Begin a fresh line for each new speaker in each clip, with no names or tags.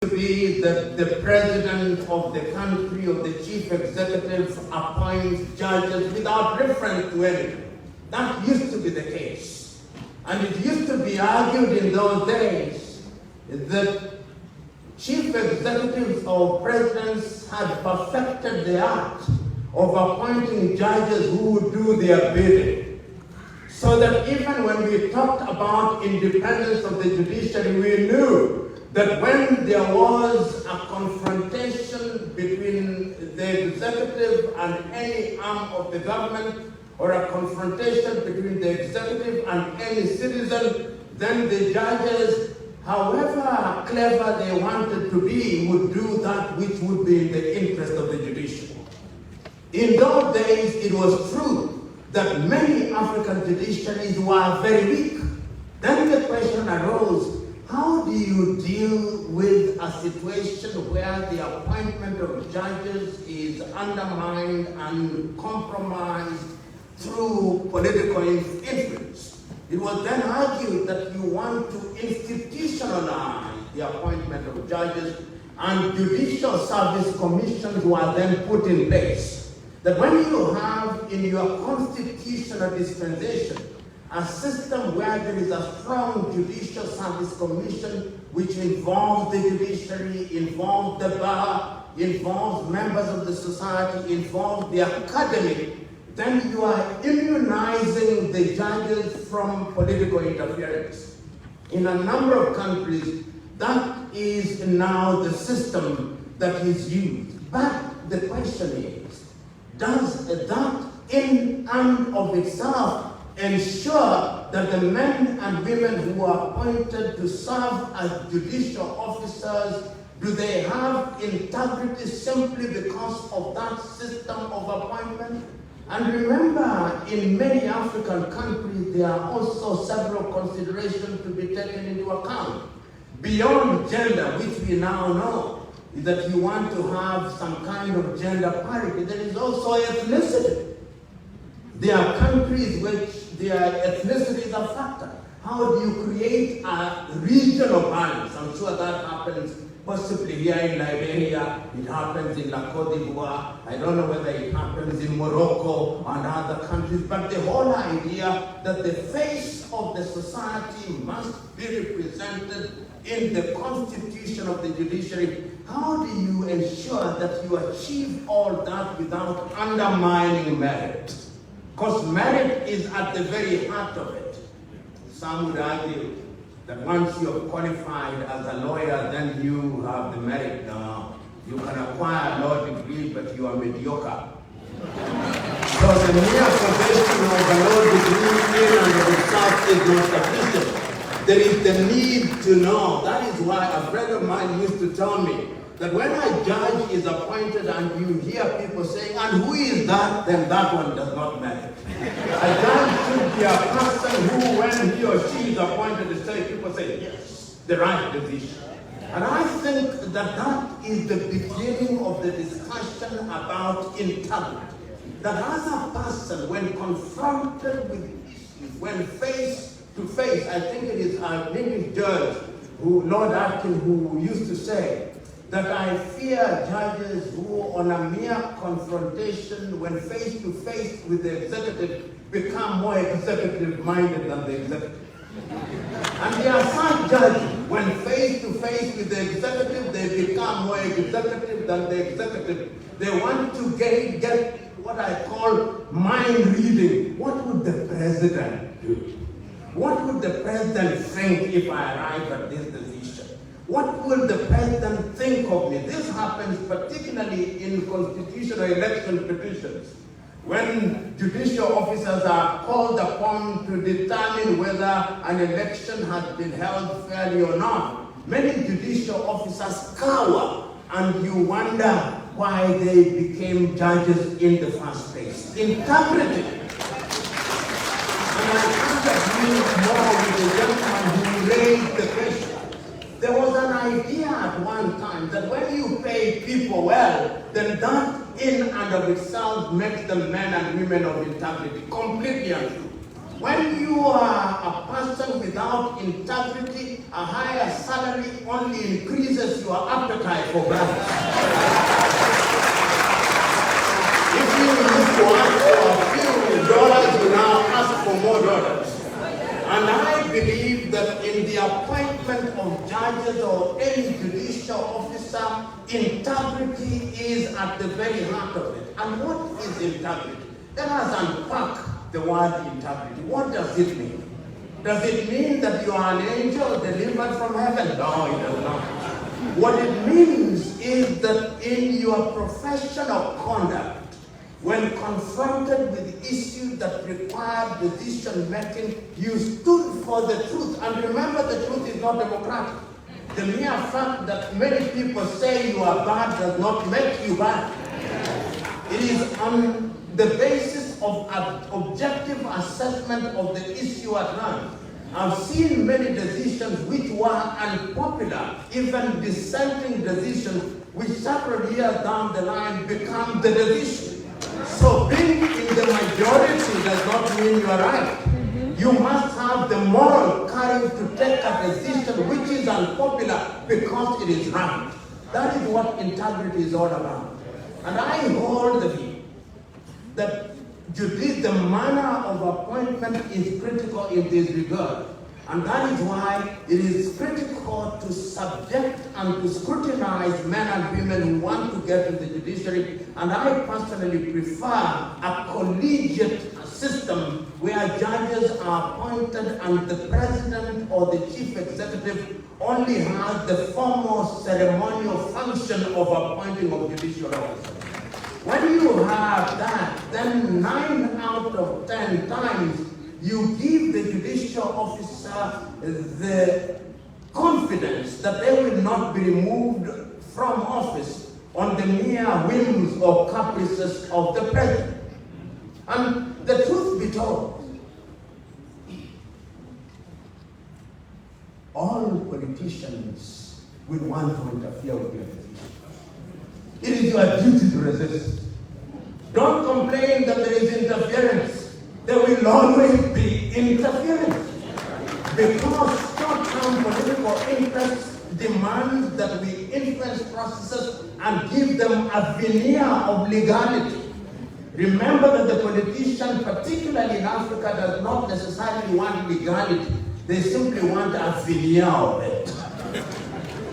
to be that the president of the country, or the chief executive, appoints judges without reference to anything. That used to be the case. And it used to be argued in those days that chief executives or presidents had perfected the art of appointing judges who would do their bidding. So that even when we talked about independence of the judiciary, we knew that when there was a confrontation between the executive and any arm of the government, or a confrontation between the executive and any citizen, then the judges, however clever they wanted to be, would do that which would be in the interest of the judiciary. In those days, it was true that many African judiciaries were very weak. Then the question arose, how do you deal with a situation where the appointment of judges is undermined and compromised through political influence? It was then argued that you want to institutionalize the appointment of judges, and judicial service commissions were then put in place. That when you have in your constitutional dispensation a system where there is a strong judicial service commission which involves the judiciary, involves the bar, involves members of the society, involves the academy, then you are immunizing the judges from political interference. In a number of countries, that is now the system that is used. But the question is, does that in and of itself ensure that the men and women who are appointed to serve as judicial officers, do they have integrity simply because of that system of appointment? And remember, in many African countries, there are also several considerations to be taken into account. Beyond gender, which we now know, is that you want to have some kind of gender parity. There is also ethnicity. There are countries which their ethnicity is a factor. How do you create a regional balance? I'm sure that happens possibly here in Liberia, it happens in La Côte d'Ivoire, I don't know whether it happens in Morocco and other countries, but the whole idea that the face of the society must be represented in the constitution of the judiciary. How do you ensure that you achieve all that without undermining merit? Because merit is at the very heart of it. Some would argue that once you have qualified as a lawyer, then you have the merit. Now, you can acquire a law degree, but you are mediocre. So the mere possession of a law degree in and of itself is not sufficient. There is the need to know. That is why a friend of mine used to tell me that when a judge is appointed and you hear people saying, and who is that, then that one does not matter. A judge should be a person who, when he or she is appointed to say, people say, yes, the right decision. And I think that that is the beginning of the discussion about integrity. That as a person, when confronted with issues, when face to face, I think it is an English judge, Lord Atkin, who used to say, that I fear judges who, on a mere confrontation, when face to face with the executive, become more executive-minded than the executive. And there are some judges, when face to face with the executive, they become more executive than the executive. They want to get what I call mind reading. What would the president do? What would the president think if I arrive at this decision? What will the president think of me? This happens particularly in constitutional election petitions, when judicial officers are called upon to determine whether an election has been held fairly or not. Many judicial officers cower, and you wonder why they became judges in the first place. Integrity. And I can't agree more with the gentleman who raised the question. There was an idea at one time that when you pay people well, then that in and of itself makes them men and women of integrity. Completely untrue. When you are a person without integrity a higher salary only increases your appetite for bribes. If you used to ask for a few dollars, you now ask for more dollars. And I believe that in the appointment of judges or any judicial officer, integrity is at the very heart of it. And what is integrity? Let us unpack the word integrity. What does it mean? Does it mean that you are an angel delivered from heaven? No, it does not. What it means is that in your professional conduct, when confronted with issues that required decision making, you stood for the truth. And remember, the truth is not democratic. The mere fact that many people say you are bad does not make you bad. It is on the basis of an objective assessment of the issue at hand. I've seen many decisions which were unpopular, even dissenting decisions, which several years down the line become the decision. So being in the majority does not mean you are right. You must have the moral courage to take a decision which is unpopular because it is right. That is what integrity is all about. And I hold the view that the manner of appointment is critical in this regard. And that is why it is critical to subject and to scrutinize men and women who want to get into the judiciary. And I personally prefer a collegiate system where judges are appointed and the president or the chief executive only has the formal ceremonial function of appointing of judicial officers. When you have that, then 9 out of 10 times you give the judicial officer the confidence that they will not be removed from office on the mere whims or caprices of the president. And the truth be told, all politicians will want to interfere with your decision. It is your duty to resist. Don't complain that there is interference. There will always be interference. Because short-term political interests demand that we influence processes and give them a veneer of legality. Remember that the politician, particularly in Africa, does not necessarily want legality. They simply want a veneer of it.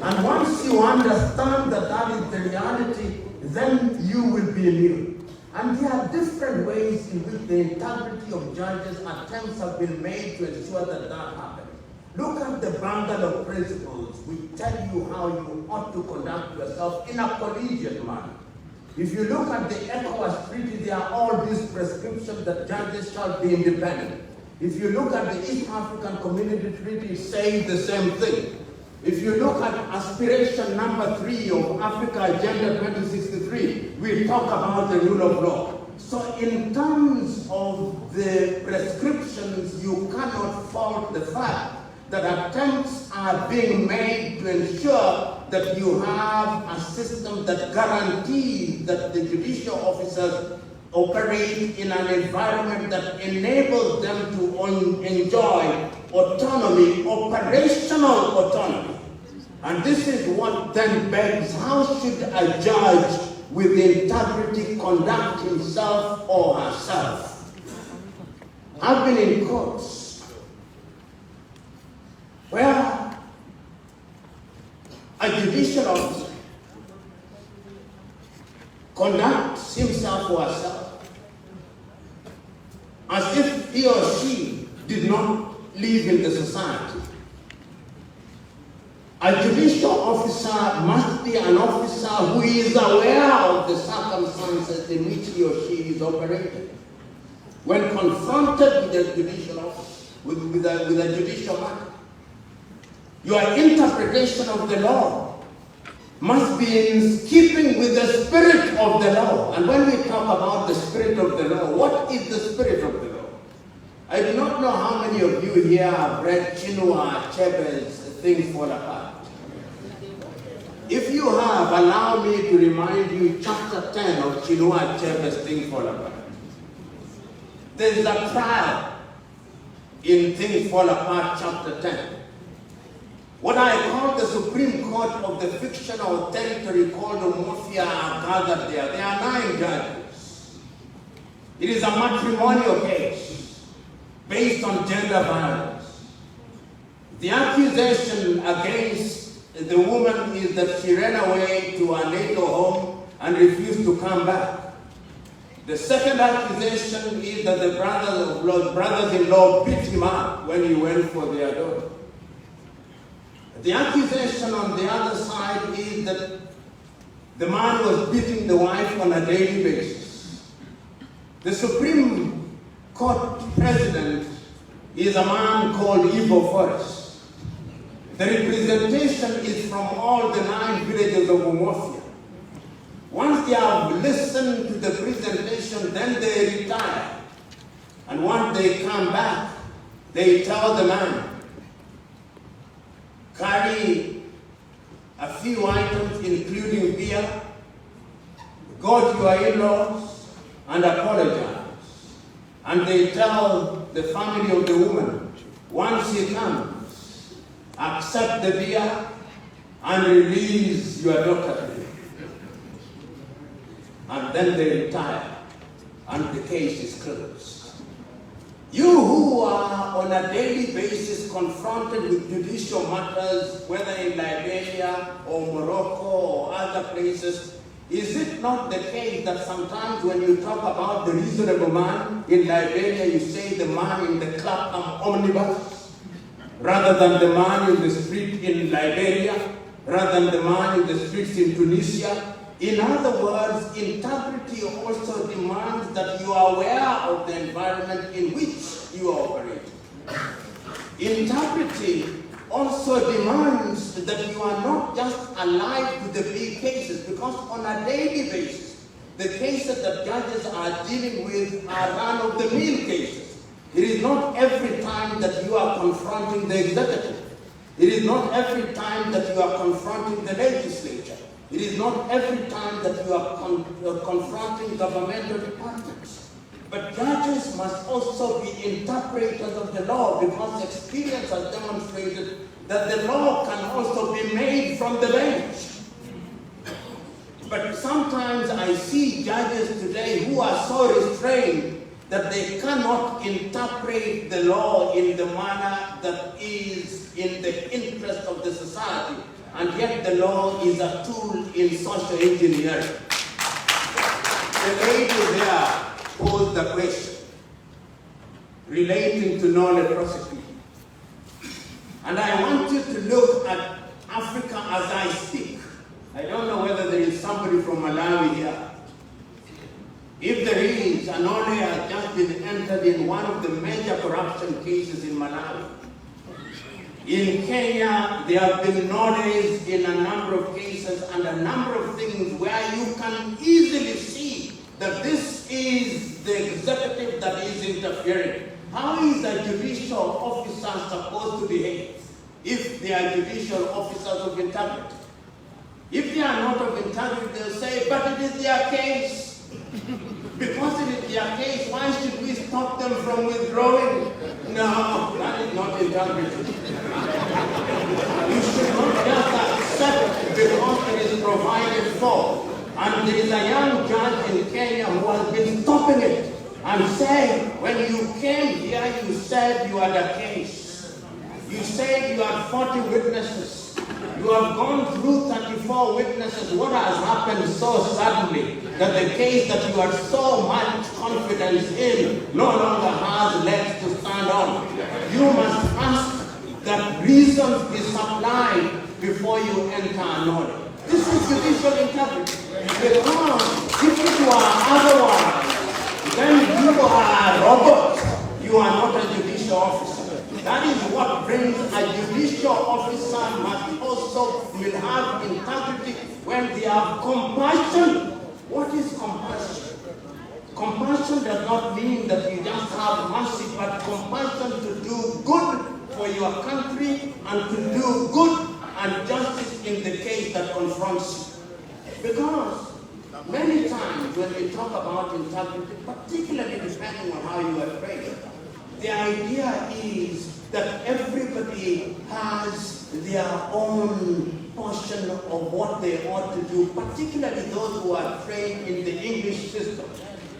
And once you understand that that is the reality, then you will be immune. And there are different ways in which the integrity of judges attempts have been made to ensure that that happens. Look at the bundle of principles which tell you how you ought to conduct yourself in a collegiate manner. If you look at the ECOWAS Treaty, there are all these prescriptions that judges shall be independent. If you look at the East African Community Treaty, it says the same thing. If you look at aspiration number 3 of Africa Agenda 2063, we talk about the rule of law. So in terms of the prescriptions, you cannot fault the fact that attempts are being made to ensure that you have a system that guarantees that the judicial officers operate in an environment that enables them to enjoy autonomy, operational autonomy. And this is what then begs, how should a judge with integrity conduct himself or herself? I've been in courts where a judicial officer conducts himself or herself as if he or she did not live in the society. A judicial officer must be an officer who is aware of the circumstances in which he or she is operating. When confronted with a judicial officer, with a judicial matter, your interpretation of the law must be in keeping with the spirit of the law. And when we talk about the spirit of the law, what is the spirit of the law? I do not know how many of you here have read Chinua Achebe's Things Fall Apart. If you have, allow me to remind you chapter 10 of Chinua Achebe's Things Fall Apart. There is a trial in Things Fall Apart chapter 10. What I call the Supreme Court of the fictional territory called Umofia are gathered there. There are 9 judges. It is a matrimonial case based on gender violence. The accusation against the woman is that she ran away to her natal home and refused to come back. The second accusation is that the brothers-in-law beat him up when he went for their daughter. The accusation on the other side is that the man was beating the wife on a daily basis. The Supreme Court president is a man called Ivo Forrest. The representation is from all the 9 villages of Umofia. Once they have listened to the presentation, then they retire. And once they come back, they tell the man, carry a few items, including beer, go to your in-laws, and apologize. And they tell the family of the woman, once he comes, accept the beer and release your daughter. And then they retire, and the case is closed. You who are on a daily basis confronted with judicial matters, whether in Liberia or Morocco or other places, is it not the case that sometimes when you talk about the reasonable man in Liberia, you say the man in the Clapham omnibus, rather than the man in the street in Liberia, rather than the man in the streets in Tunisia? In other words, integrity also demands that you are aware of the environment in which you operate. Integrity also demands that you are not just alive to the big cases, because on a daily basis, the cases that judges are dealing with are run-of-the-mill cases. It is not every time that you are confronting the executive. It is not every time that you are confronting the legislature. It is not every time that you are confronting governmental departments. But judges must also be interpreters of the law, because experience has demonstrated that the law can also be made from the bench. But sometimes I see judges today who are so restrained that they cannot interpret the law in the manner that is in the interest of the society. And yet the law is a tool in social engineering. The lady there posed the question relating to non-leprosity. And I want you to look at Africa as I speak. I don't know whether there is somebody from Malawi here. If there is, an order has just been entered in one of the major corruption cases in Malawi. In Kenya, there have been notices in a number of cases and a number of things where you can easily see that this is the executive that is interfering. How is a judicial officer supposed to behave if they are judicial officers of integrity? If they are not of integrity, they'll say, but it is their case. Because it is their case, why should we stop them from withdrawing? No, that is not integrity. You should not just accept because it is provided for. And there is a young judge in Kenya who has been stopping it and saying, when you came here, you said you had a case. You said you had 40 witnesses. You have gone through 34 witnesses. What has happened so suddenly that the case that you had so much confidence in no longer has legs to stand on? You must ask that reasons be supplied before you enter an order. This is judicial integrity. Because if you are otherwise, then you are a robot. You are not a judicial officer. That is what brings a judicial officer must also will have integrity when they have compassion. What is compassion? Compassion does not mean that you just have mercy, but compassion to do good for your country and to do good and justice in the case that confronts you. Because many times when we talk about integrity, particularly depending on how you are trained, the idea is that everybody has their own portion of what they ought to do, particularly those who are trained in the English system,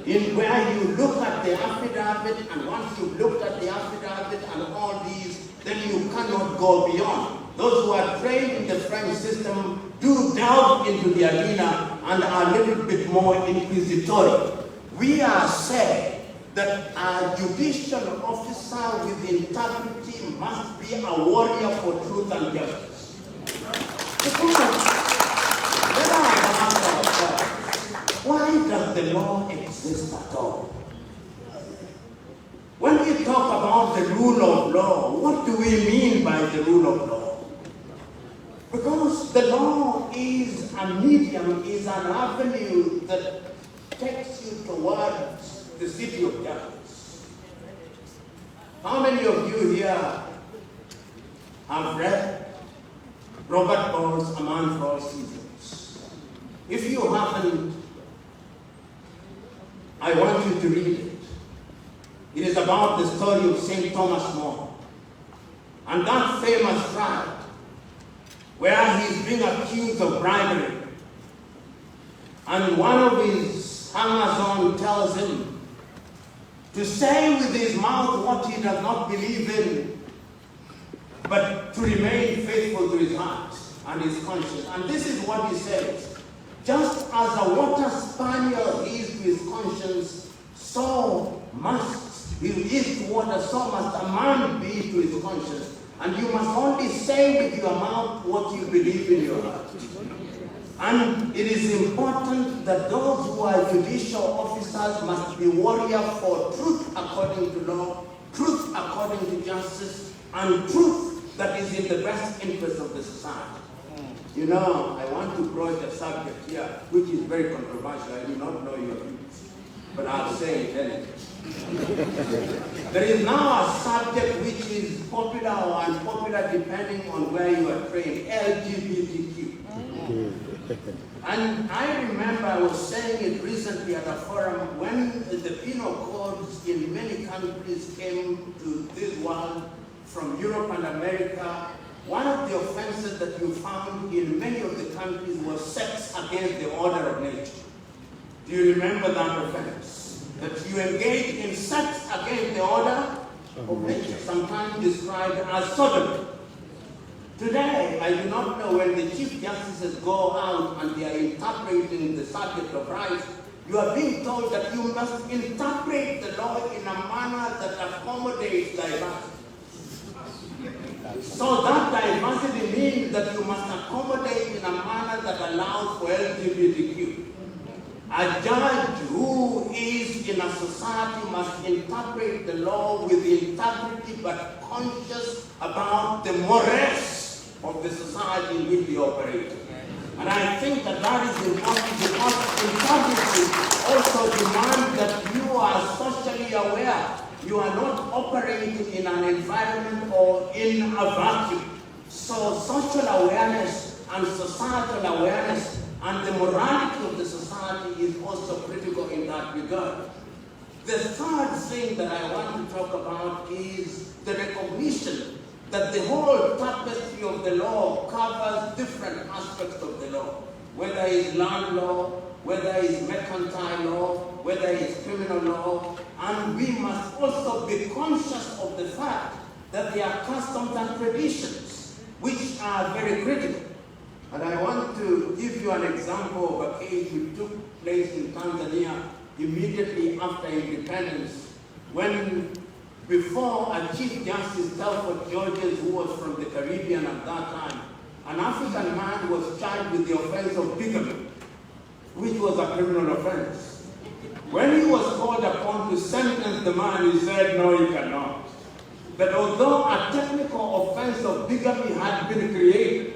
in where you look at the affidavit, and once you've looked at the affidavit and all these, then you cannot go beyond. Those who are trained in the French system do delve into the arena and are a little bit more inquisitorial. We are saying that a judicial officer with integrity must be a warrior for truth and justice. Because let us ask ourselves, why does the law exist at all? When we talk about the rule of law, what do we mean by the rule of law? Because the law is a medium, is an avenue that takes you towards the city of justice. How many of you here have read Robert Ball's A Man for All Seasons? If you haven't, I want you to read it. It is about the story of St. Thomas More and that famous trial where he's being accused of bribery. And one of his hangers-on tells him to say with his mouth what he does not believe in, but to remain faithful to his heart and his conscience. And this is what he says: just as a water spaniel is to his conscience, so must he is to water, so must a man be to his conscience. And you must only say with your mouth what you believe in your heart. And it is important that those who are judicial officers must be warriors for truth according to law, truth according to justice, and truth that is in the best interest of the society. You know, I want to broach a subject here, which is very controversial. I do not know your views, but I'll say it anyway. There is now a subject which is popular or unpopular depending on where you are trained: LGBTQ. And I remember I was saying it recently at a forum, when the penal codes in many countries came to this world from Europe and America, one of the offenses that you found in many of the countries was sex against the order of nature. Do you remember that offense? That you engage in sex against the order of nature, sometimes described as sodomy. Today, I do not know, when the Chief Justices go out and they are interpreting the subject of rights, you are being told that you must interpret the law in a manner that accommodates diversity. So that diversity means that you must accommodate in a manner that allows for LGBTQ. A judge who is in a society must interpret the law with integrity but conscious about the mores of the society in which we operate. And I think that that is important because integrity also demands that you are socially aware. You are not operating in an environment or in a vacuum. So social awareness and societal awareness and the morality of the society is also critical in that regard. The third thing that I want to talk about is the recognition that the whole tapestry of the law covers different aspects of the law, whether it's land law, whether it's mercantile law, whether it's criminal law, and we must also be conscious of the fact that there are customs and traditions which are very critical. And I want to give you an example of a case which took place in Tanzania immediately after independence, when before a Chief Justice Telford Georges, who was from the Caribbean at that time, an African man was charged with the offense of bigamy, which was a criminal offense. When he was called upon to sentence the man, he said, no, you cannot. But although a technical offense of bigamy had been created,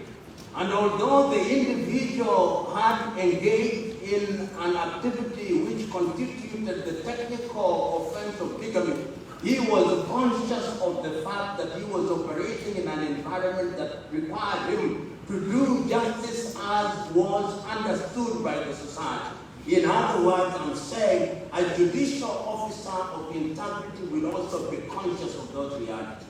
and although the individual had engaged in an activity which constituted the technical offense of bigamy, he was conscious of the fact that he was operating in an environment that required him to do justice as was understood by the society. In other words, I'm saying a judicial officer of integrity will also be conscious of those realities.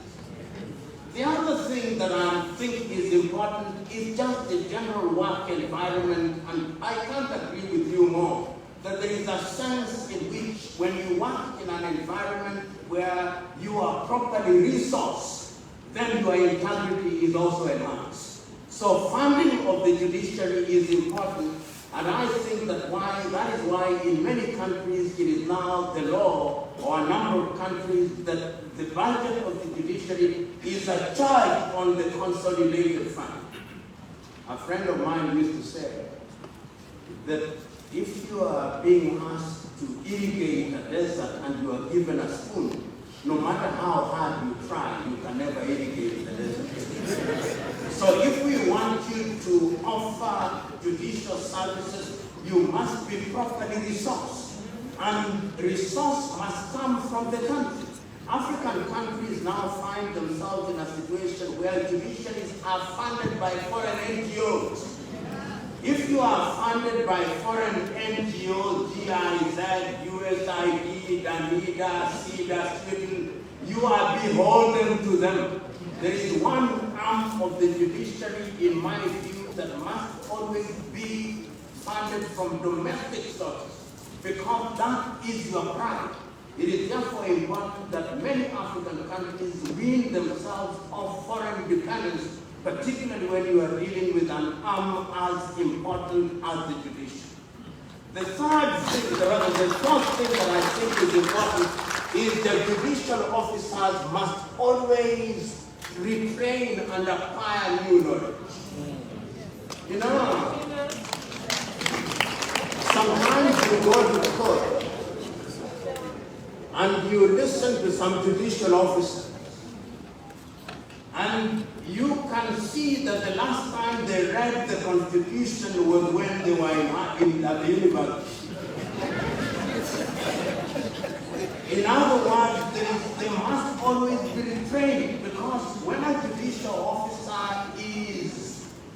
The other thing that I think is important is just the general work environment, and I can't agree with you more, that there is a sense in which when you work in an environment where you are properly resourced, then your integrity is also enhanced. So funding of the judiciary is important, and I think that is why in many countries it is now the law, or a number of countries, that the budget of the judiciary is a charge on the consolidated fund. A friend of mine used to say that if you are being asked to irrigate a desert and you are given a spoon, no matter how hard you try, you can never irrigate the desert. So if we want you to offer judicial services, you must be properly resourced. And resource must come from the country. African countries now find themselves in a situation where judiciaries are funded by foreign NGOs. If you are funded by foreign NGOs, GIZ, USAID, Danida, CEDA, Sweden, you are beholden to them. There is one arm of the judiciary, in my view, that must always be funded from domestic sources, because that is your pride. It is therefore important that many African countries wean themselves off foreign dependence, particularly when you are dealing with an arm as important as the judiciary. The fourth thing that I think is important is that judicial officers must always retrain and acquire new knowledge. You know, sometimes you go to court and you listen to some judicial officers, and you can see that the last time they read the Constitution was when they were at the university. In other words, they must always be retrained, because when a judicial officer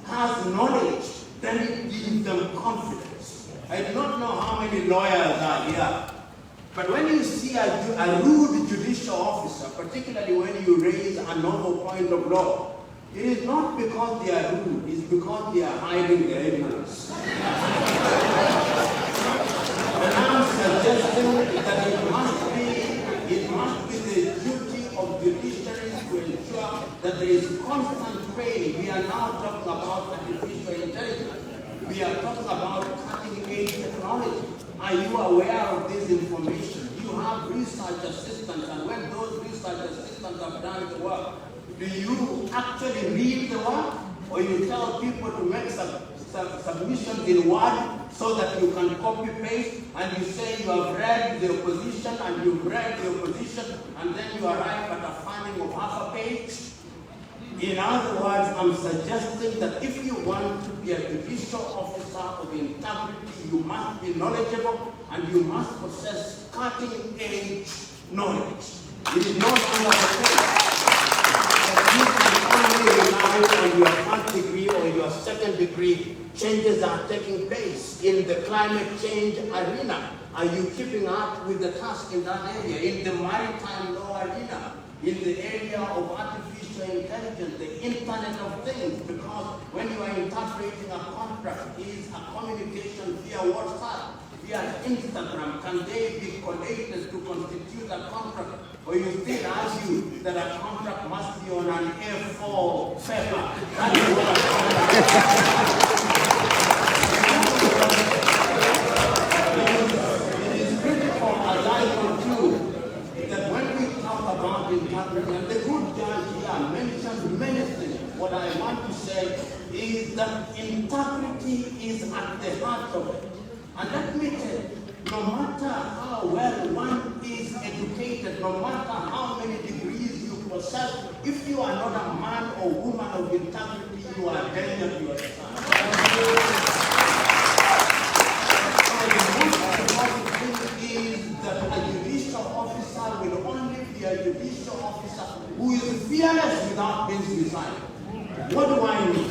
has knowledge, then it gives them confidence. I do not know how many lawyers are here, but when you see a rude judicial officer, particularly when you raise a novel point of law, it is not because they are rude, it is because they are hiding their ignorance. And I'm suggesting that it must be the duty of judiciaries to ensure that there is constant training. We are now talking about artificial intelligence. We are talking about cutting-edge technology. Are you aware of this information? You have research assistants, and when those research assistants have done the work, do you actually read the work, or you tell people to make submissions in Word so that you can copy-paste, and you say you have read the opposition, and you've read the opposition, and then you arrive at a finding of half a page? In other words, I'm suggesting that if you want to be a judicial officer of integrity, you must be knowledgeable and you must possess cutting-edge knowledge. It is no longer the case that you can only rely on your first degree or your second degree. Changes are taking place in the climate change arena. Are you keeping up with the task in that area? In the maritime law arena? In the area of artificial intelligence, the Internet of Things, because when you are interpreting a contract, it is a communication via WhatsApp, via Instagram. Can they be collated to constitute a contract? Or you still argue that a contract must be on an A4 paper? That is what a contract. It is critical, as I conclude, that when we talk about integrity, and the good judge here mentioned many things, what I want to say is that integrity is at the heart of it. And let me tell you, no matter how well one is educated, no matter how many degrees you possess, if you are not a man or woman of integrity, you are a danger to yourself. Who is fearless without being suicidal. What do I mean?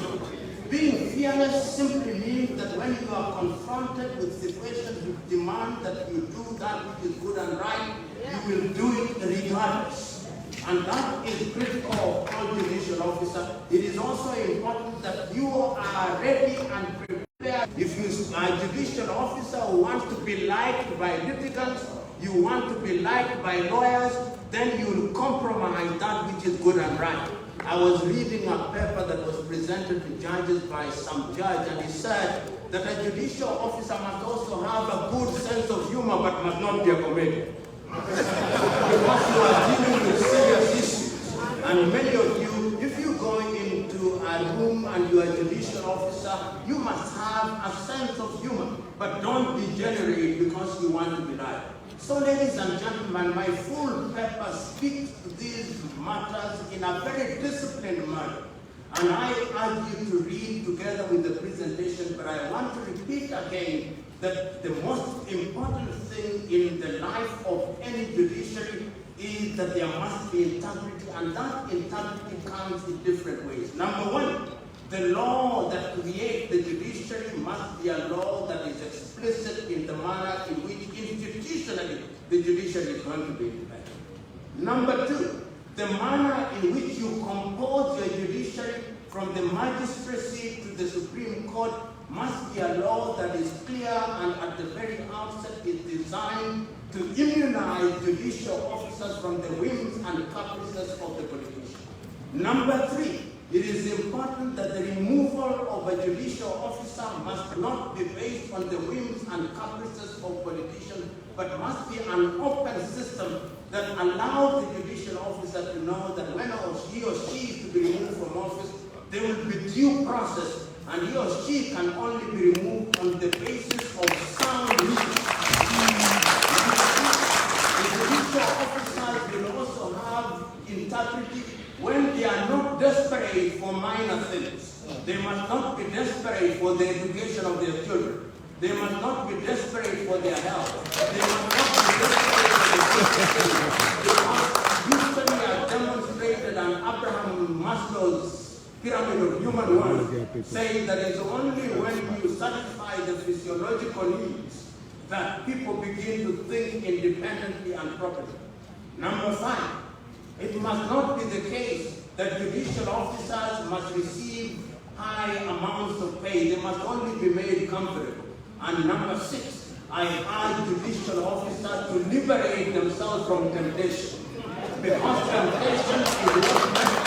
Being fearless simply means that when you are confronted with situations which demand that you do that which is good and right, you will do it regardless. And that is critical of all judicial judicial officer, it is also important that you are ready and prepared. If you are a judicial officer who wants to be liked by litigants, you want to be liked by lawyers, then you will compromise that which is good and right. I was reading a paper that was presented to judges by some judge, and he said that a judicial officer must also have a good sense of humor, but must not be a comedian. Because you are dealing with serious issues. And many of you, if you go into a room and you are a judicial officer, you must have a sense of humor, but don't degenerate because you want to be right. So, ladies and gentlemen, my full paper speaks to these matters in a very disciplined manner. And I urge you to read together with the presentation, but I want to repeat again that the most important thing in the life of any judiciary is that there must be integrity, and that integrity comes in different ways. Number one, the law that creates the judiciary must be a law that is explicit in the manner in which institutionally the judiciary is going to be independent. Number two, the manner in which you compose your judiciary from the magistracy to the Supreme Court must be a law that is clear and at the very outset is designed to immunize judicial officers from the whims and caprices of the politician. Number three, it is important that the removal of a judicial officer must not be based on the whims and caprices of politicians, but must be an open system that allows the judicial officer to know that when he or she is to be removed from office, there will be due process, and he or she can only be removed on the basis of sound reason. The judicial officers will also have integrity when they are not desperate for minor things. They must not be desperate for the education of their children. They must not be desperate for their health. They must not be desperate for their history has demonstrated, and Abraham Maslow's pyramid of human worth saying that it's only when you satisfy the physiological needs that people begin to think independently and properly. Number five, it must not be the case that judicial officers must receive high amounts of pay. They must only be made comfortable. And number six, I urge judicial officers to liberate themselves from temptation. Because temptation is what makes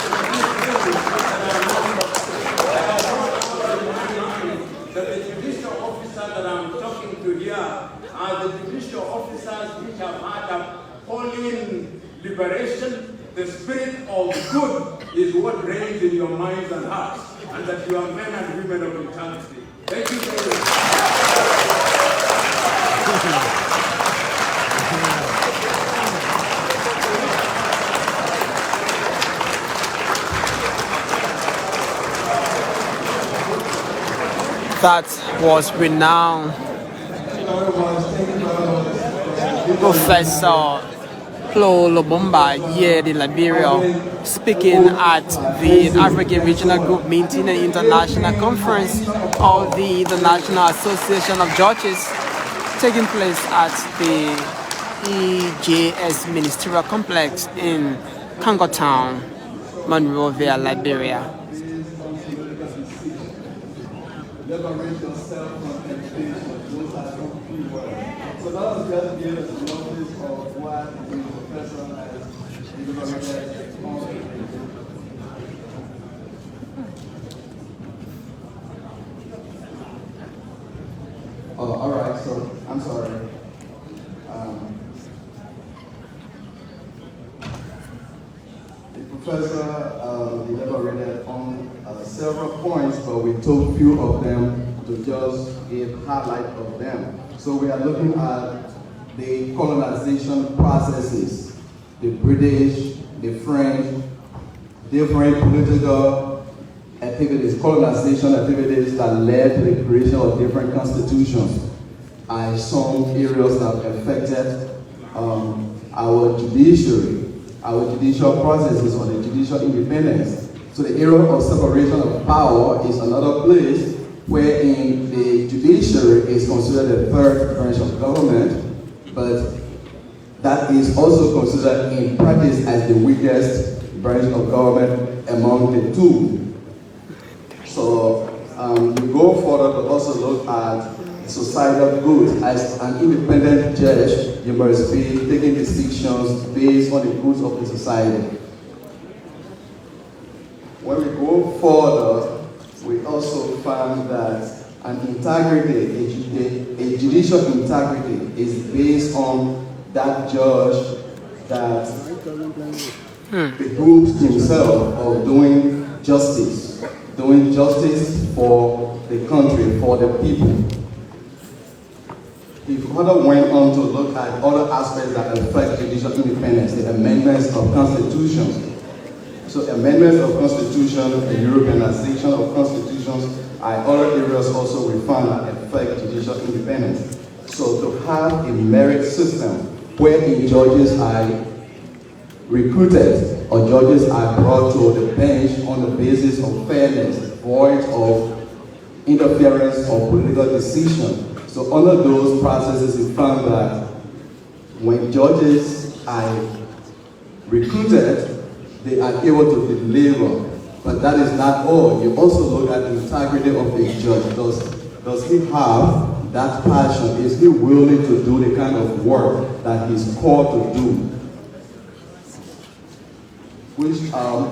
that the judicial officers that I'm talking to here are the judicial officers which have had a Pauline liberation. The spirit of good is what reigns in your minds and hearts, and that you are men and women of integrity. Thank you very much.
That was renowned Professor PLO Lumumba here in Liberia, speaking at the African Regional Group meeting and International Conference of the International Association of Judges, taking place at the EJS Ministerial Complex in Congo Town, Monrovia, Liberia.
Liberate yourself from temptation. Those are some key words. So that was just to give us a notice of what the professor has liberated on. Oh, all right. So I'm sorry. The professor elaborated on several points, but we took few of them to just give highlight of them. So we are looking at the colonization processes, the British, the French, different political activities, colonization activities that led to the creation of different constitutions. And some areas that affected our judiciary, our judicial processes, or the judicial independence. So the area of separation of power is another place wherein the judiciary is considered the third branch of government, but that is also considered in practice as the weakest branch of government among the two. So we go further to also look at societal good. As an independent judge, you must be taking decisions based on the goods of the society. When we go further, we also find that an integrity, a judicial integrity is based on that judge that behooves himself of doing justice for the country, for the people. He further went on to look at other aspects that affect judicial independence, the amendments of constitutions. So amendments of constitution, the Europeanization of constitutions, and other areas also we find that affect judicial independence. So to have a merit system wherein judges are recruited or judges are brought to the bench on the basis of fairness, void of interference or political decision. So under those processes, we found that when judges are recruited, they are able to deliver. But that is not all. You also look at the integrity of the judge. Does he have that passion? Is he willing to do the kind of work that he's called to do? Which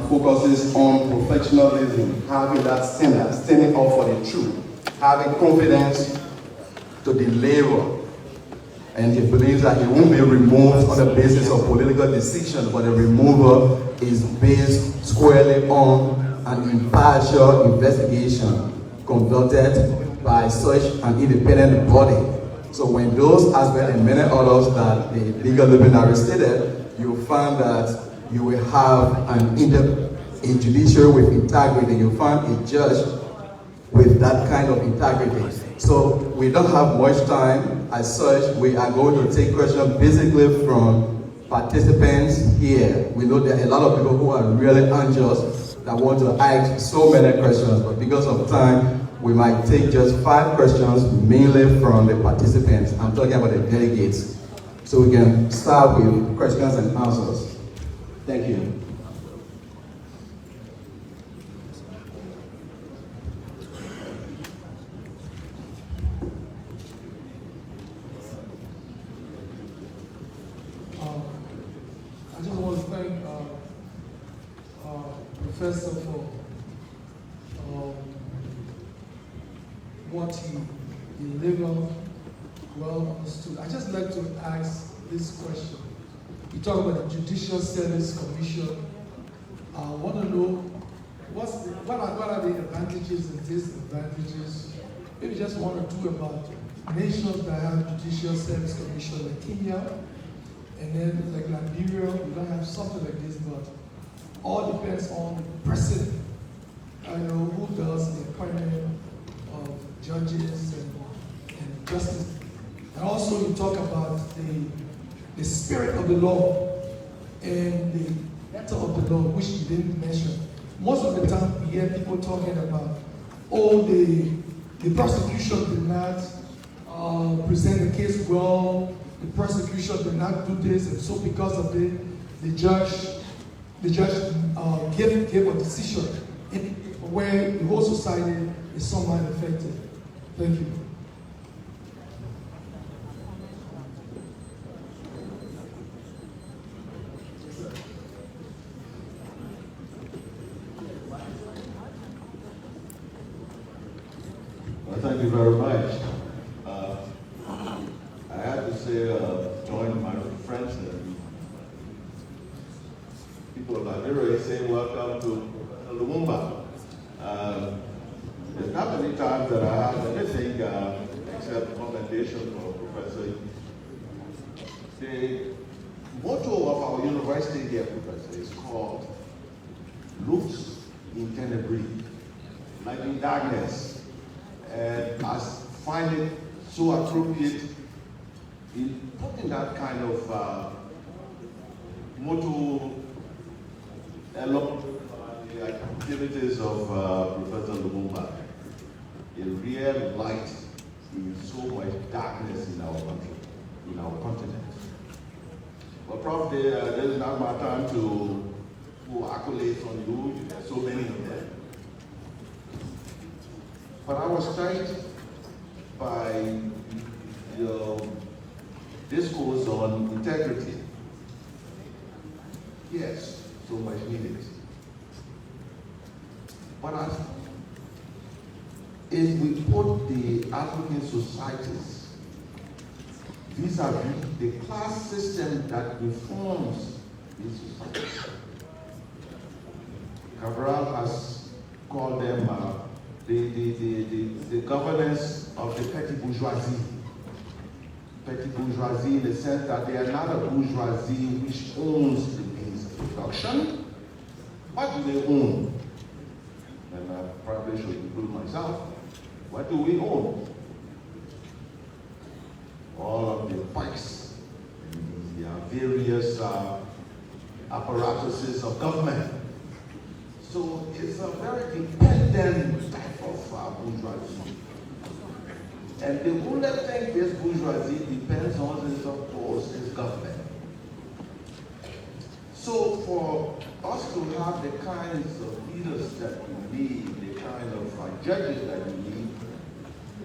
focuses on professionalism, having that standard, standing up for the truth, having confidence to deliver. And he believes that he won't be removed on the basis of political decision, but the removal is based squarely on an impartial investigation conducted by such an independent body. So when those aspects and many others that the legal luminary stated, you find that you will have a judiciary with integrity. You find a judge with that kind of integrity. So we don't have much time. As such, we are going to take questions basically from participants here. We know there are a lot of people who are really anxious that want to ask so many questions, but because of time, we might take just 5 questions, mainly from the participants. I'm talking about the delegates. So we can start with questions and answers. Thank you.
I just want to thank Professor for what he delivered, well understood. I just like to ask this question. You talk about the Judicial Service Commission. I want to know what are the advantages and disadvantages, maybe just 1 or 2 about nations that have Judicial Service Commission, like Kenya, and then like Liberia, we don't have something like this, but all depends on the president. I know who does the appointment of judges and justice. And also you talk about the spirit of the law and the letter of the law, which you didn't mention. Most of the time we hear people talking about, oh, the prosecution did not present the case well, the prosecution did not do this, and so because of the judge gave a decision where the whole society is somewhat affected. Thank you.
Well, thank you very much. I have to say, join my friends and people of Liberia say welcome to Lumumba. There's not many times that I have anything except commendation for Professor. The motto of our university here, Professor, is called Lux in Tenebris, like in darkness. And I find it so appropriate in putting that kind of motto along the activities of Professor Lumumba. A real light in so much darkness in our country, in our continent. But probably this is not my time to pour accolades on you. There's so many of them. But I was touched by your discourse on integrity. Yes, so much needed. But if we put the African societies vis-a-vis the class system that reforms these societies, Cabral has called them the governance of the petty bourgeoisie. Petty bourgeoisie in the sense that they are not a bourgeoisie which owns the means of production. What do they own? And I probably should include myself. What do we own? All of the bikes, the various apparatuses of government. So it's a very dependent type of bourgeoisie. And the only thing this bourgeoisie depends on is, of course, is government. So for us to have the kinds of leaders that we need, the kind of judges that we need,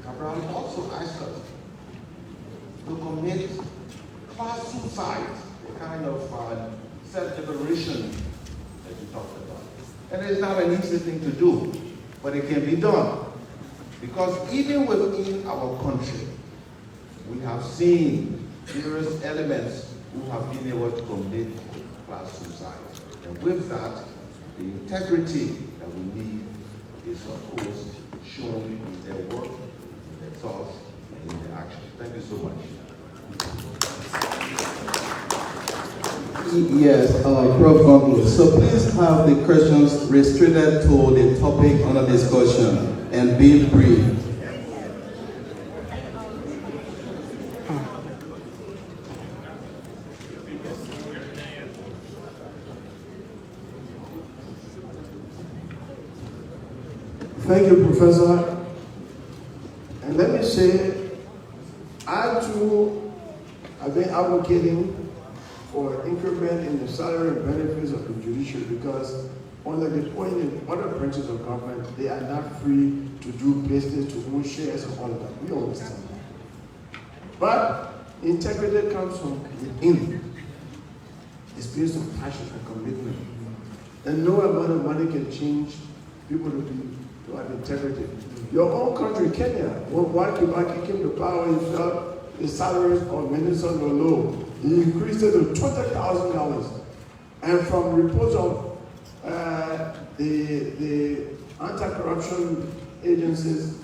Cabral also asked us to commit class suicide, the kind of self-liberation that you talked about. And it's not an easy thing to do, but it can be done. Because even within our country, we have seen various elements who have been able to commit class suicide. And with that, the integrity that we need is, of course, shown in their work, in their thoughts, and in their actions. Thank you so much.
Yes, Prof. So please have the questions restricted to the topic under discussion and be brief.
Thank you, Professor. And let me say, I too have been advocating for increment in the salary and benefits of the judiciary because, under the point in other branches of government, they are not free to do business, to own shares and all of that. We understand that. But integrity comes from within. It's based on passion and commitment. And no amount of money can change people to have integrity. Your own country, Kenya, when Kibaki came to power, he felt the salaries of ministers were low. He increased it to $20,000. And from reports of the anti-corruption agencies,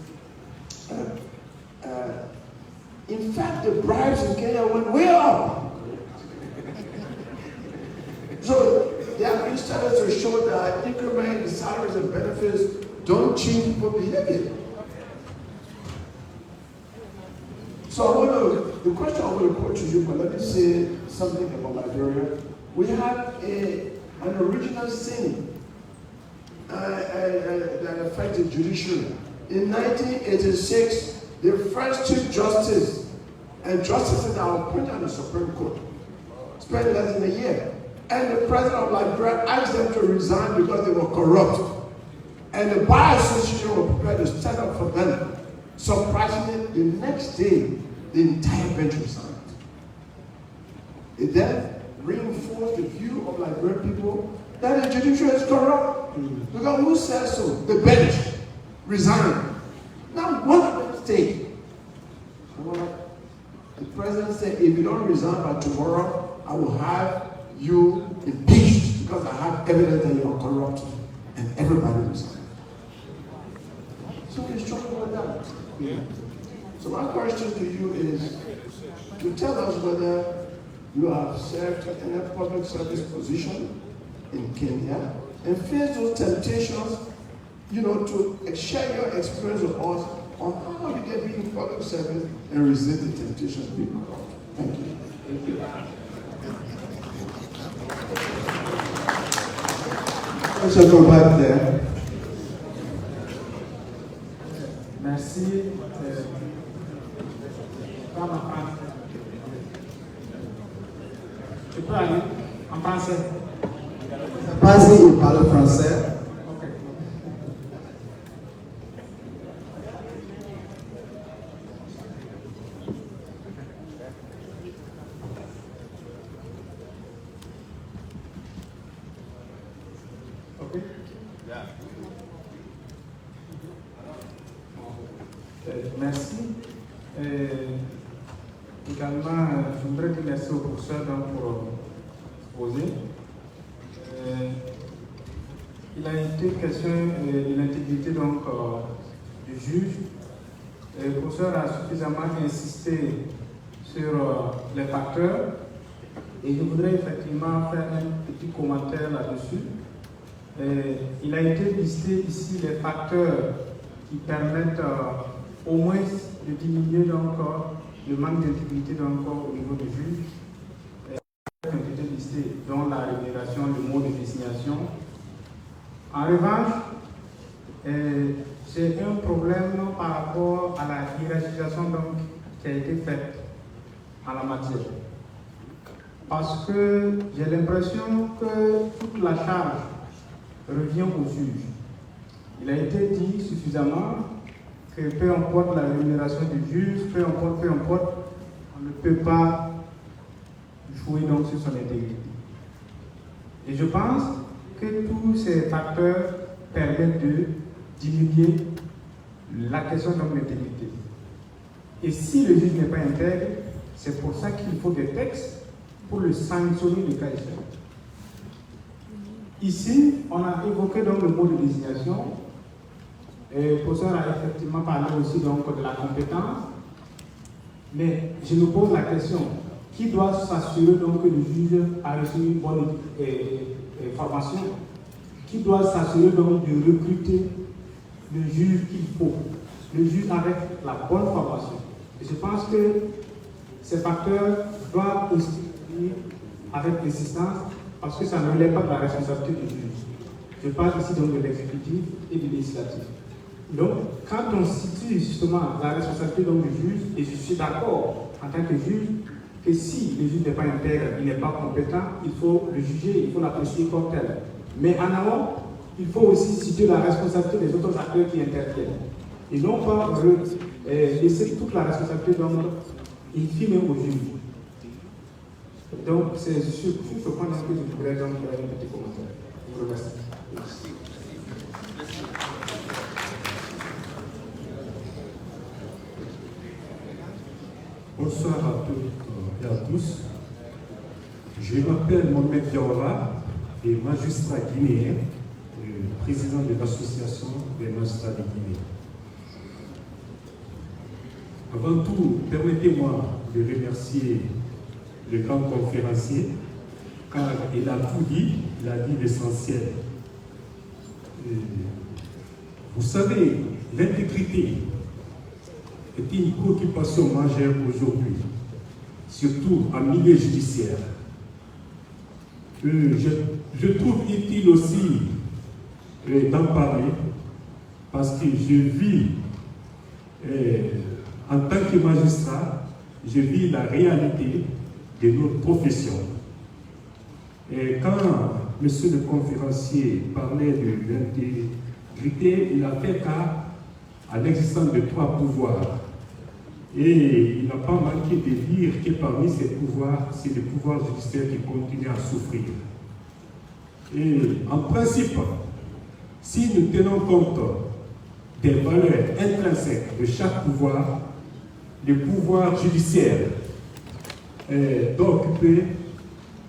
in fact, the bribes in Kenya went way up. So they have been studies to show that increment in salaries and benefits don't change people's behavior. So the question I want to put to you, but let me say something about Liberia. We have an original sin that affected judiciary. In 1986, the first Chief Justice and justices that were appointed on the Supreme Court spent less than a year. And the president of Liberia asked them to resign because they were corrupt. And the Bar Association were prepared to stand up for them. Surprisingly, the next day, the entire bench resigned. It then reinforced the view of Liberian people that the judiciary is corrupt. Because who says so? The bench resigned. Now, what are the stake? The president said, if you don't resign by tomorrow, I will have you impeached because I have evidence that you are corrupt. And everybody resigned. So we're strong about that. Yeah. So my question to you is to tell us whether you have served in a public service position in Kenya and face those temptations, to share your experience with us on how you can be in public service and resist the temptations of being corrupt. Thank you. Thank you.
I shall go back there.
Merci. Tu peux aller en français.
Pas-y, il parle français.
Merci. Également, je voudrais remercier au professeur pour poser. Il a été question de l'intégrité du juge. Le professeur a suffisamment insisté sur les facteurs et je voudrais effectivement faire un petit commentaire là-dessus. Il a été listé ici les facteurs qui permettent au moins de diminuer le manque d'intégrité au niveau du juge. Qui ont été listés, dont la rémunération, le mode de désignation. En revanche, c'est un problème par rapport à la hiérarchisation qui a été faite en la matière. Parce que j'ai l'impression que toute la charge revient au juge. Il a été dit suffisamment que peu importe la rémunération du juge, peu importe, on ne peut pas jouer sur son intégrité. Et je pense que tous ces facteurs permettent de diminuer la question de l'intégrité. Et si le juge n'est pas intègre, c'est pour ça qu'il faut des textes pour le sanctionner le cas échéant. Ici, on a évoqué le mot de désignation. Le professeur a effectivement parlé aussi de la compétence. Mais je me pose la question, qui doit s'assurer que le juge a reçu une bonne formation? Qui doit s'assurer de recruter le juge qu'il faut? Le juge avec la bonne formation. Et je pense que ces facteurs doivent aussi venir avec l'assistance parce que ça ne relève pas de la responsabilité du juge. Je parle ici de l'exécutif et du législatif. Donc, quand on situe justement la responsabilité du juge, et je suis d'accord en tant que juge, que si le juge n'est pas intègre, il n'est pas compétent, il faut le juger, il faut l'apprécier comme tel. Mais en amont, il faut aussi situer la responsabilité des autres acteurs qui interviennent. Et non pas laisser toute la responsabilité in fine au juge. Donc, c'est sur ce point que je voudrais faire un petit commentaire. Je vous remercie.
Bonsoir à toutes et à tous. Je m'appelle Mohamed Diawara et magistrat guinéen, président de l'association des magistrats de Guinée. Avant tout, permettez-moi de remercier le grand conférencier, car il a tout dit, il a dit l'essentiel. Vous savez, l'intégrité est une préoccupation majeure aujourd'hui, surtout en milieu judiciaire. Je trouve utile aussi d'en parler parce que je vis, en tant que magistrat, je vis la réalité de notre profession. Et quand monsieur le conférencier parlait de l'intégrité, il a fait cas à l'existence de 3 pouvoirs. Et il n'a pas manqué de dire que parmi ces pouvoirs, c'est le pouvoir judiciaire qui continue à souffrir. Et en principe, si nous tenons compte des valeurs intrinsèques de chaque pouvoir, le pouvoir judiciaire doit occuper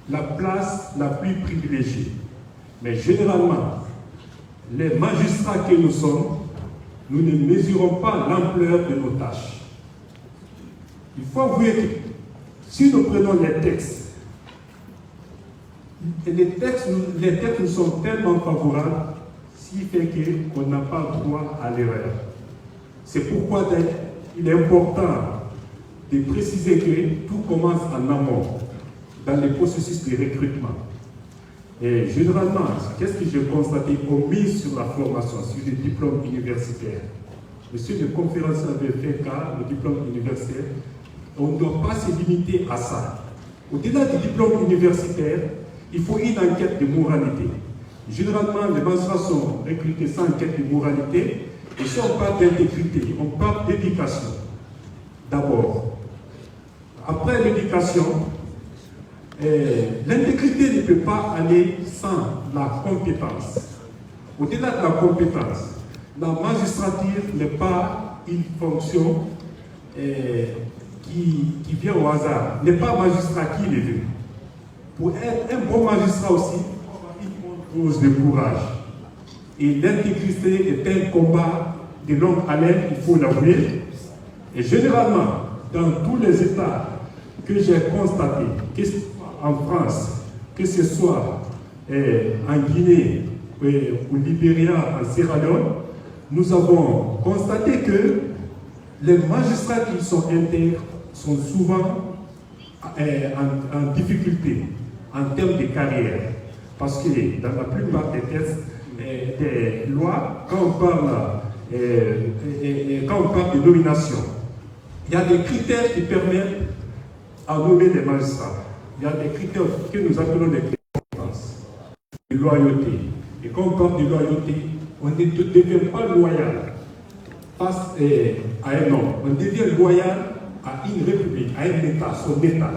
la place la plus privilégiée. Mais généralement, les magistrats que nous sommes, nous ne mesurons pas l'ampleur de nos tâches. Il faut avouer que si nous prenons les textes nous sont tellement favorables, ce qui fait qu'on n'a pas droit à l'erreur. C'est pourquoi il est important de préciser que tout commence en amont, dans les processus de recrutement. Et généralement, qu'est-ce que j'ai constaté? On mise sur la formation, sur le diplôme universitaire. Monsieur le conférencier avait fait cas, le diplôme universitaire. On ne doit pas se limiter à ça. Au-delà du diplôme universitaire, il faut une enquête de moralité. Généralement, les magistrats sont recrutés sans enquête de moralité, et si on parle d'intégrité, on parle d'éducation. D'abord. Après l'éducation, l'intégrité ne peut pas aller sans la compétence. Au-delà de la compétence, la magistrature n'est pas une fonction qui vient au hasard, n'est pas magistrat qui est venu. Pour être un bon magistrat aussi, il faut de courage. Et l'intégrité est un combat de longue haleine, il faut l'avouer. Et généralement, dans tous les États que j'ai constatés, que ce soit en France, que ce soit en Guinée, au Liberia, en Sierra Leone, nous avons constaté que les magistrats qui sont intègres sont souvent en difficulté en termes de carrière. Parce que dans la plupart des textes, des lois, quand on parle de nomination, il y a des critères qui permettent à nommer les magistrats. Il y a des critères que nous appelons des critères de compétence, de loyauté. Et quand on parle de loyauté, on ne devient pas loyal face à un homme. On devient loyal à une république, à un État, son État.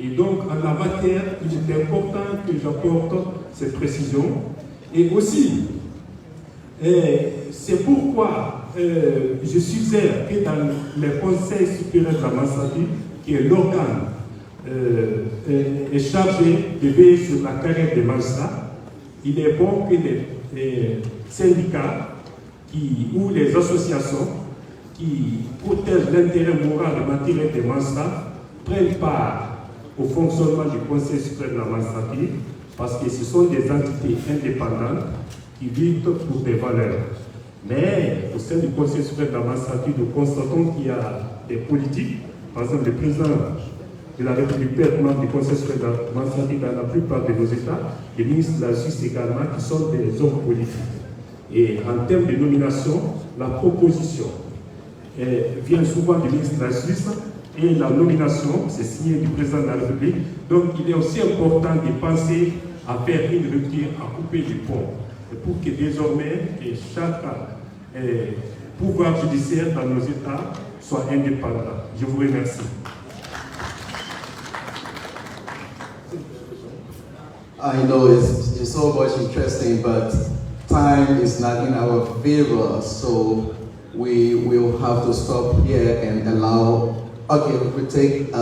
Et donc, en la matière, il est important que j'apporte cette précision. Et aussi, c'est pourquoi je suggère que dans le Conseil supérieur de la magistrature, qui est l'organe est chargé de veiller sur la carrière des magistrats, il est bon que les syndicats ou les associations qui protègent l'intérêt moral et matériel des magistrats prennent part au fonctionnement du Conseil supérieur de la magistrature, parce que ce sont des entités indépendantes qui luttent pour des valeurs. Mais au sein du Conseil supérieur de la magistrature, nous constatons qu'il y a des politiques. Par exemple, le président de la République peut être membre du Conseil supérieur de la magistrature dans la plupart de nos États, les ministres de la Justice également, qui sont des hommes politiques. Et en termes de nomination, la proposition vient souvent du ministre de la Justice, et la nomination, c'est signé du président de la République. Donc, il est aussi important de penser à faire une rupture, à couper les ponts, pour que désormais chaque pouvoir judiciaire dans nos États soit indépendant. Je vous remercie.
I know it's so much interesting, but time is not in our favor, so we will have to stop here and allow. Okay, we take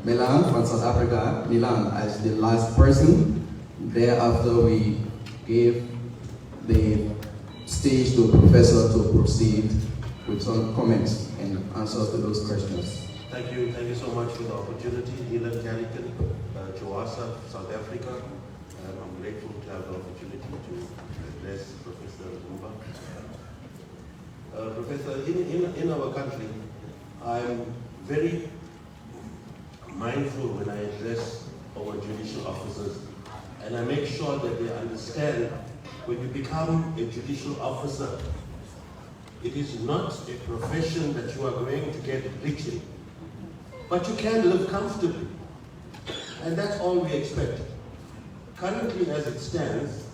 Milan from South Africa, Milan as the last person. Thereafter, we give the stage to Professor to proceed with some comments and answers to those questions.
Thank you so much for the opportunity. Nilan Carrington, Joasa, South Africa. I'm grateful to have the opportunity to address Professor Lumumba. Professor, in our country, I'm very mindful when I address our judicial officers, and I make sure that they understand when you become a judicial officer, it is not a profession that you are going to get rich in, but you can live comfortably, and that's all we expect. Currently, as it stands,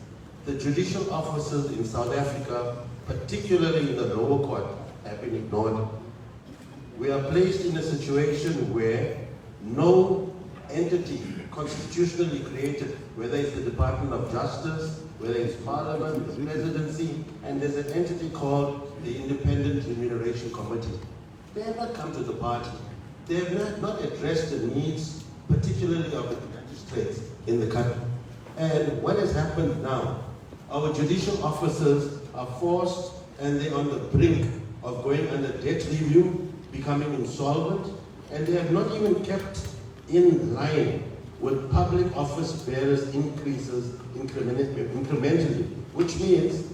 the judicial officers in South Africa, particularly in the lower court, have been ignored. We are placed in a situation where no entity constitutionally created, whether it's the Department of Justice, whether it's Parliament, the Presidency, and there's an entity called the Independent Remuneration Committee. They have not come to the party. They have not addressed the needs, particularly of the magistrates in the country. And what has happened now? Our judicial officers are forced, and they're on the brink of going under debt review, becoming insolvent, and they have not even kept in line with public office bearers increases incrementally, which means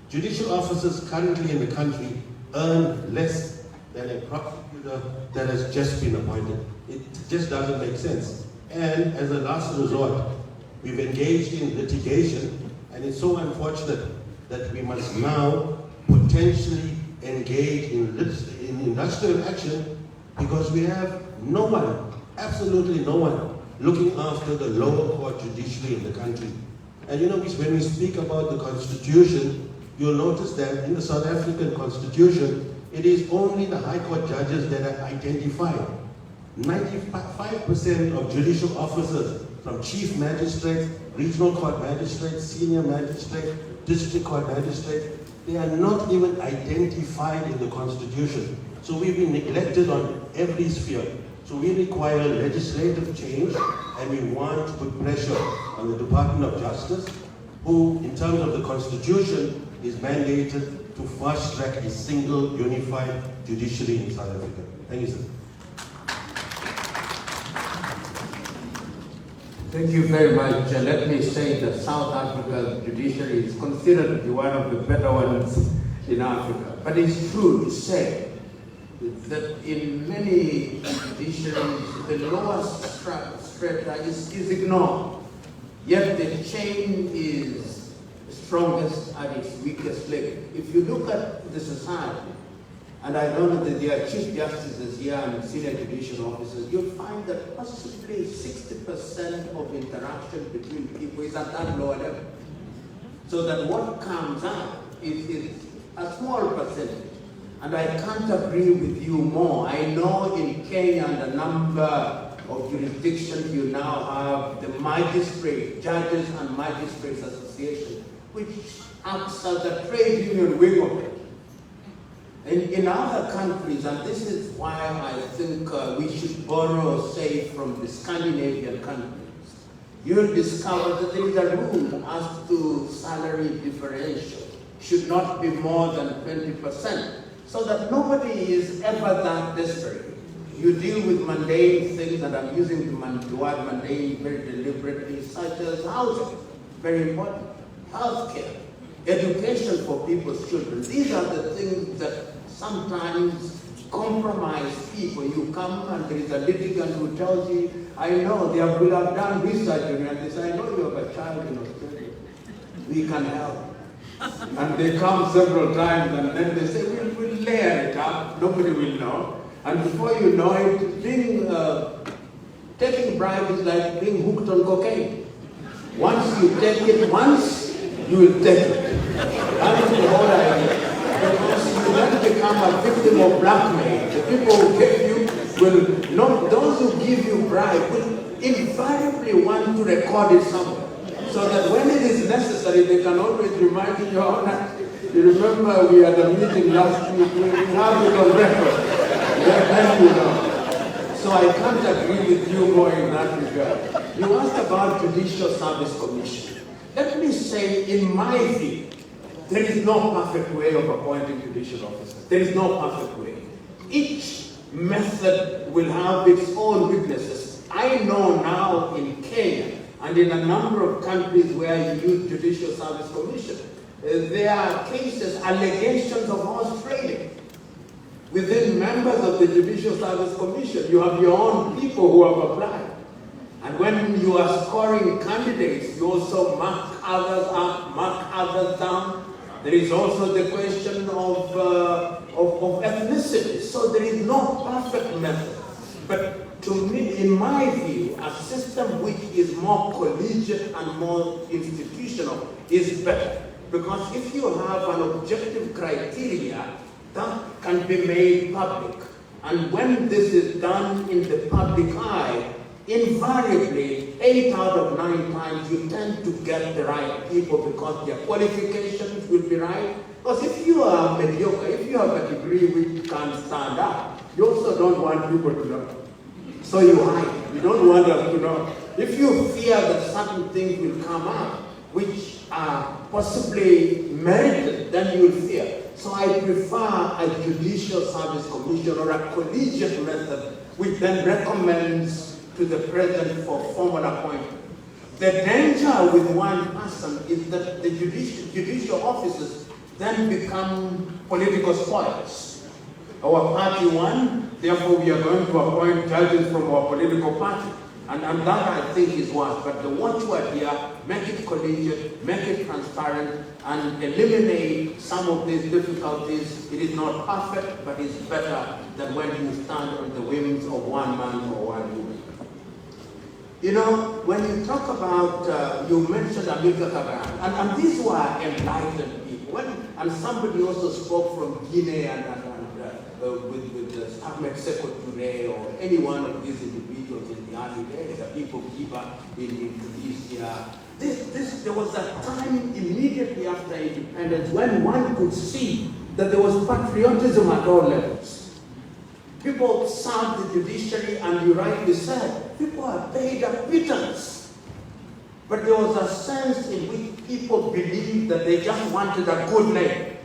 judicial officers currently in the country earn less than a prosecutor that has just been appointed. It just doesn't make sense. And as a last resort, we've engaged in litigation, and it's so unfortunate that we must now potentially engage in industrial action because we have no one, absolutely no one, looking after the lower court judiciary in the country. And you know, when we speak about the Constitution, you'll notice that in the South African Constitution, it is only the High Court judges that are identified. 95% of judicial officers, from chief magistrate, regional court magistrate, senior magistrate, district court magistrate, they are not even identified in the Constitution. So we've been neglected on every sphere. So we require legislative change, and we want to put pressure on the Department of Justice, who, in terms of the Constitution, is mandated to fast-track a single, unified judiciary in South Africa. Thank you, sir.
Thank you very much. Let me say that South Africa's judiciary is considered to be one of the better ones in Africa. But it's true to say that in many judiciaries, the lowest strata is ignored. Yet the chain is strongest at its weakest link. If you look at the society, and I know that there are chief justices here and senior judicial officers, you'll find that possibly 60% of interaction between people is at that lower level. So that what comes out is a small percentage. And I can't agree with you more. I know in Kenya and a number of jurisdictions you now have the Magistrate, Judges and Magistrates Association, which acts as a trade union wing of it. In other countries, and this is why I think we should borrow, say, from the Scandinavian countries, you'll discover that there is a rule as to salary differential. Should not be more than 20%, so that nobody is ever that desperate. You deal with mundane things, and I'm using the word mundane very deliberately, such as housing, very important, healthcare, education for people's children. These are the things that sometimes compromise people. You come and there is a litigant who tells you, I know they will have done research on you, and they say, I know you have a child in Australia. We can help. And they come several times, and then they say, we'll layer it up, nobody will know. And before you know it, taking bribe is like being hooked on cocaine. Once you take it once, you will take it. That's the whole idea. Because you then become a victim of blackmail. The people who give you will not, those who give you bribe will invariably want to record it somewhere. So that when it is necessary, they can always remind you, Your Honor, you remember we had a meeting last week, we have it on record. Then you know. So I can't agree with you more in that regard. You asked about Judicial Service Commission. Let me say, in my view, there is no perfect way of appointing judicial officers. There is no perfect way. Each method will have its own weaknesses. I know now in Kenya and in a number of countries where you use Judicial Service Commission, there are cases, allegations of horse trading. Within members of the Judicial Service Commission, you have your own people who have applied. And when you are scoring candidates, you also mark others up, mark others down. There is also the question of ethnicity. So there is no perfect method. But to me, in my view, a system which is more collegiate and more institutional is better. Because if you have an objective criteria, that can be made public. And when this is done in the public eye, invariably, 8 out of 9 times, you tend to get the right people because their qualifications will be right. Because if you are mediocre, if you have a degree which can't stand up, you also don't want people to know. So you hide. You don't want them to know. If you fear that certain things will come up, which are possibly merited, then you will fear. So I prefer a Judicial Service Commission or a collegiate method, which then recommends to the President for formal appointment. The danger with one person is that the judicial officers then become political spoils. Our party won, therefore we are going to appoint judges from our political party. And that I think is worse. But the watchword here, make it collegiate, make it transparent, and eliminate some of these difficulties. It is not perfect, but it's better than when you stand on the wings of one man or one woman. You know, when you talk about, you mentioned Amilcar Cabral, and these were enlightened people. And somebody also spoke from Guinea with Ahmed Sekou Touré or any one of these individuals in the early days, the people in Tunisia. There was a time immediately after independence when one could see that there was patriotism at all levels. People served the judiciary, and you rightly said, people are paid a pittance. But there was a sense in which people believed that they just wanted a good name.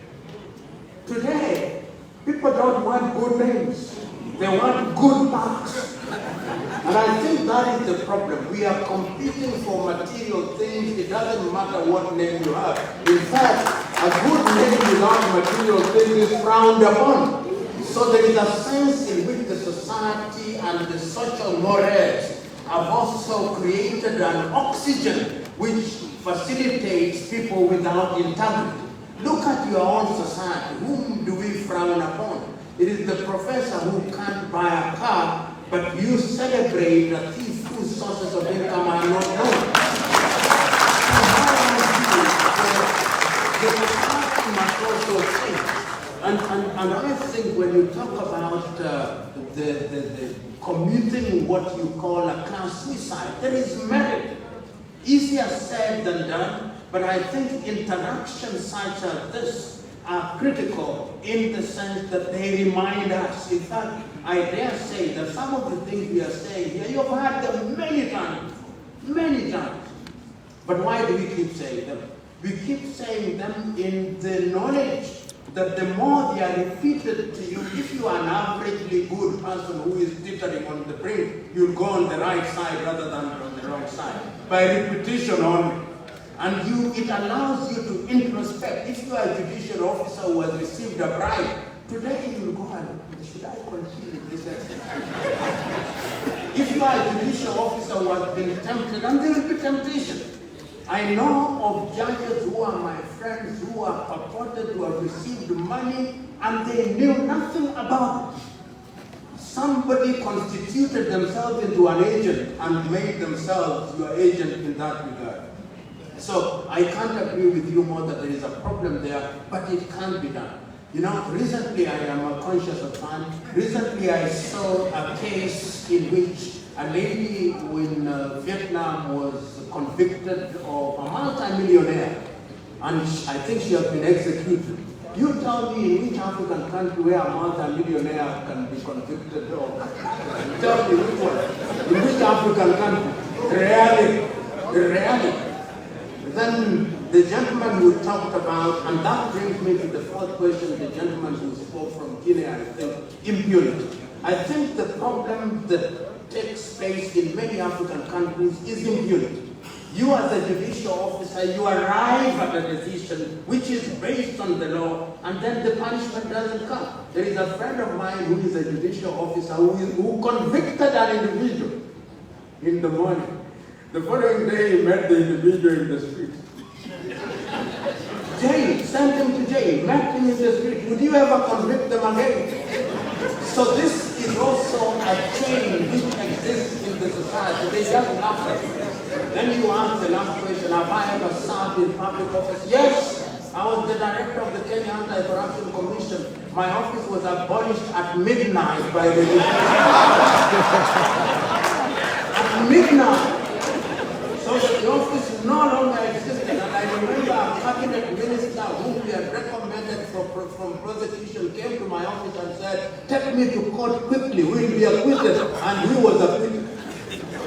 Today, people don't want good names. They want good marks. And I think that is the problem. We are competing for material things. It doesn't matter what name you have. In fact, a good name without material things is frowned upon. So there is a sense in which the society and the social mores have also created an oxygen which facilitates people without integrity. Look at your own society. Whom do we frown upon? It is the professor who can't buy a car, but you celebrate a thief whose sources of income are not known. The society must also change. And I think when you talk about the commuting what you call a class suicide, there is merit. Easier said than done, but I think interactions such as this are critical in the sense that they remind us. In fact, I dare say that some of the things we are saying here, you've heard them many times. But why do we keep saying them? We keep saying them in the knowledge that the more they are repeated to you, if you are an averagely good person who is teetering on the brink, you'll go on the right side rather than on the wrong side. By repetition only. And it allows you to introspect. If you are a judicial officer who has received a bribe, today you will go and, should I continue this exercise? If you are a judicial officer who has been tempted, and there will be temptation. I know of judges who are my friends who are purported to have received money and they knew nothing about it. Somebody constituted themselves into an agent and made themselves your agent in that regard. So I can't agree with you more that there is a problem there, but it can be done. You know, recently I am conscious of time. Recently I saw a case in which a lady in Vietnam was convicted of a multi-millionaire, and I think she has been executed. You tell me in which African country where a multi-millionaire can be convicted of. Tell me which one. In which African country? Rarely. Then the gentleman who talked about, and that brings me to the fourth question, the gentleman who spoke from Guinea, I think, impunity. I think the problem that takes place in many African countries is impunity. You as a judicial officer, you arrive at a decision which is based on the law, and then the punishment doesn't come. There is a friend of mine who is a judicial officer who convicted an individual in the morning. The following day he met the individual in the street. Jail, sent him to jail, met him in the street. Would you ever convict them again? So this is also a chain which exists in the society. They just laugh at it. Then you ask the last question, have I ever served in public office? Yes, I was the director of the Kenya Anti-Corruption Commission. My office was abolished at midnight by the at midnight. So the office no longer existed. And I remember a cabinet minister whom we had recommended from prosecution came to my office and said, take me to court quickly, we'll be acquitted. And he was acquitted.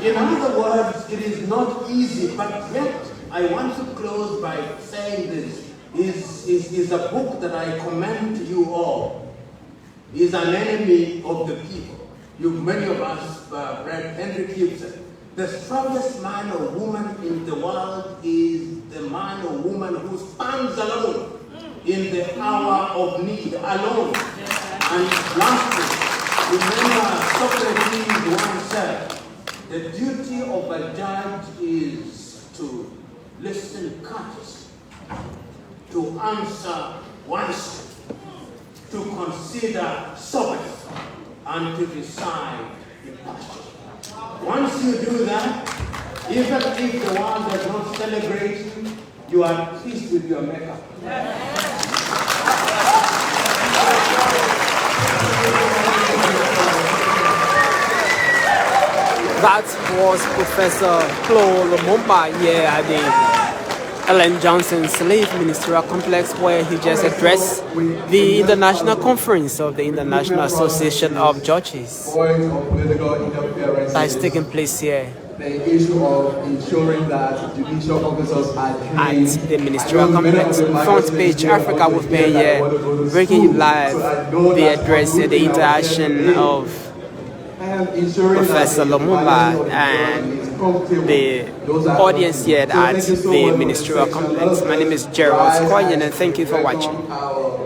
In other words, it is not easy, but yet I want to close by saying this. Is a book that I commend to you all. Is an enemy of the people. Many of us read Henry Gibson. The strongest man or woman in the world is the man or woman who stands alone in the hour of need, alone. And lastly, remember Socrates once said, the duty of a judge is to listen courteously, to answer wisely, to consider soberly, and to decide impartially. Once you do that, Even if the world does not celebrate you, you are at peace with your maker.
That was Professor PLO Lumumba here at the Ellen Johnson Slave Ministerial Complex, where he just addressed the International Conference of the International Association of Judges that is taking place here
the issue of ensuring that judicial officers are trained
at the Ministerial Complex. Front page Africa with me here, bringing you live the address at the interaction of Professor Lumumba and the audience here at the Ministerial Complex. My name is Gerald Squayan and thank you for watching.